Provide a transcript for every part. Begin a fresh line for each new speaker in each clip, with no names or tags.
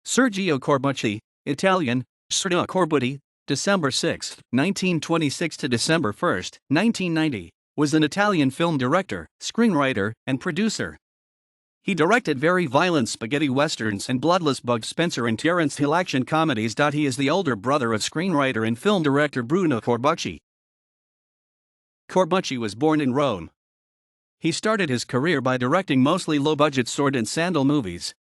Sergio Corbucci, Italian, Sergio Corbucci, December 6, 1926 to December 1, 1990, was an Italian film director, screenwriter, and producer. He directed very violent spaghetti westerns and bloodless Bud Spencer and Terence Hill action comedies. He is the older brother of screenwriter and film director Bruno Corbucci. Corbucci was born in Rome. He started his career by directing mostly low-budget sword and sandal movies.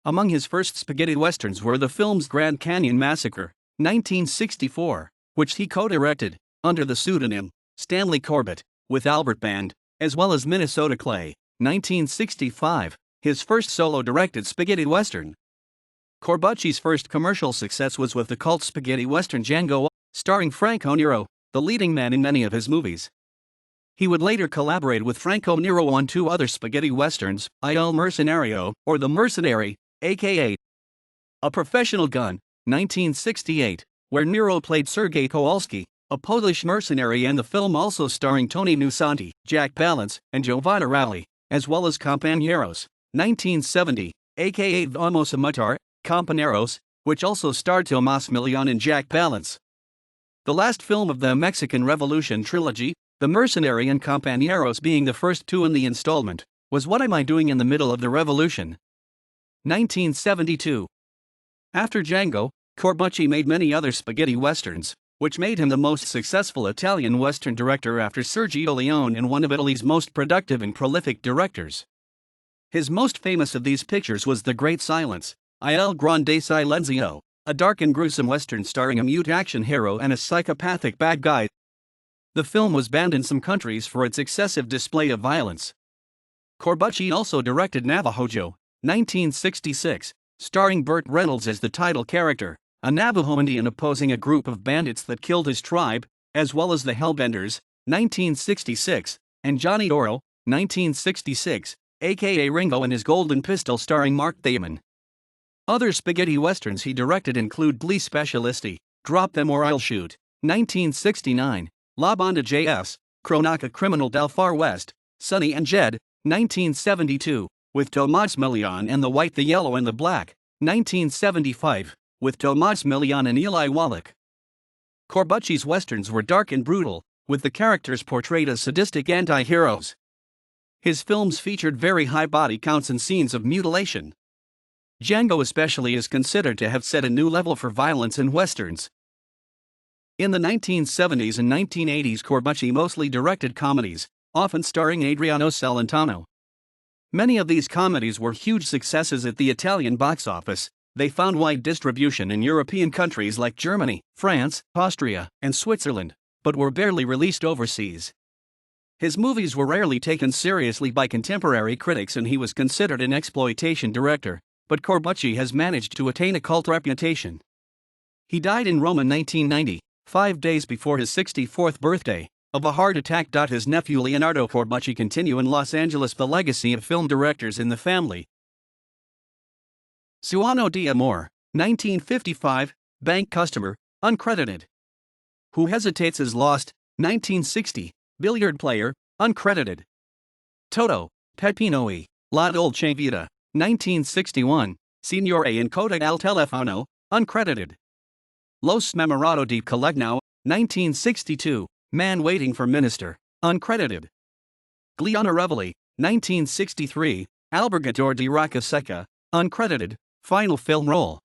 Among his first spaghetti westerns were the films Grand Canyon Massacre, 1964, which he co-directed, under the pseudonym Stanley Corbett, with Albert Band, as well as Minnesota Clay, 1965, his first solo-directed spaghetti western. Corbucci's first commercial success was with the cult spaghetti western Django, starring Franco Nero, the leading man in many of his movies. He would later collaborate with Franco Nero on two other spaghetti westerns, Il Mercenario, or The Mercenary, aka A Professional Gun, 1968, where Nero played Sergei Kowalski, a Polish mercenary, and the film also starring Tony Nusanti, Jack Palance, and Giovanna Ralli, as well as Compañeros, 1970, aka Vamos a Matar, Compañeros, which also starred Tomas Milian and Jack Palance. The last film of the Mexican Revolution trilogy, The Mercenary and Compañeros being the first two in the installment, was What Am I Doing in the Middle of the Revolution? 1972. After Django, Corbucci made many other spaghetti westerns, which made him the most successful Italian western director after Sergio Leone and one of Italy's most productive and prolific directors. His most famous of these pictures was The Great Silence, Il Grande Silenzio, a dark and gruesome western starring a mute action hero and a psychopathic bad guy. The film was banned in some countries for its excessive display of violence. Corbucci also directed Navajo, 1966, starring Burt Reynolds as the title character, a Navajo Indian opposing a group of bandits that killed his tribe, as well as the Hellbenders, 1966, and Johnny Doro, 1966, aka Ringo and his Golden Pistol starring Mark Damon. Other spaghetti westerns he directed include Gli Specialisti, Drop Them or I'll Shoot, 1969, La Banda J.S., Cronaca Criminal del Far West, Sonny and Jed, 1972, with Tomas Milian and The White, the Yellow and the Black, 1975, with Tomas Milian and Eli Wallach. Corbucci's westerns were dark and brutal, with the characters portrayed as sadistic anti-heroes. His films featured very high body counts and scenes of mutilation. Django especially is considered to have set a new level for violence in westerns. In the 1970s and 1980s, Corbucci mostly directed comedies, often starring Adriano Celentano. Many of these comedies were huge successes at the Italian box office. They found wide distribution in European countries like Germany, France, Austria, and Switzerland, but were barely released overseas. His movies were rarely taken seriously by contemporary critics and he was considered an exploitation director, but Corbucci has managed to attain a cult reputation. He died in Rome in 1990, 5 days before his 64th birthday, of a heart attack. His nephew Leonardo Corbucci continue in Los Angeles the legacy of film directors in the family. Suano di Amor, 1955, bank customer, uncredited. Who Hesitates is Lost, 1960, billiard player, uncredited. Toto, Pepinoi, La Dolce Vita, 1961, Signore in Coda al Telefono, uncredited. Los Memorado di Colegno, 1962, Man Waiting for Minister, uncredited. Gliana Revelli, 1963, Albergatore di Rocca Secca, uncredited, final film role.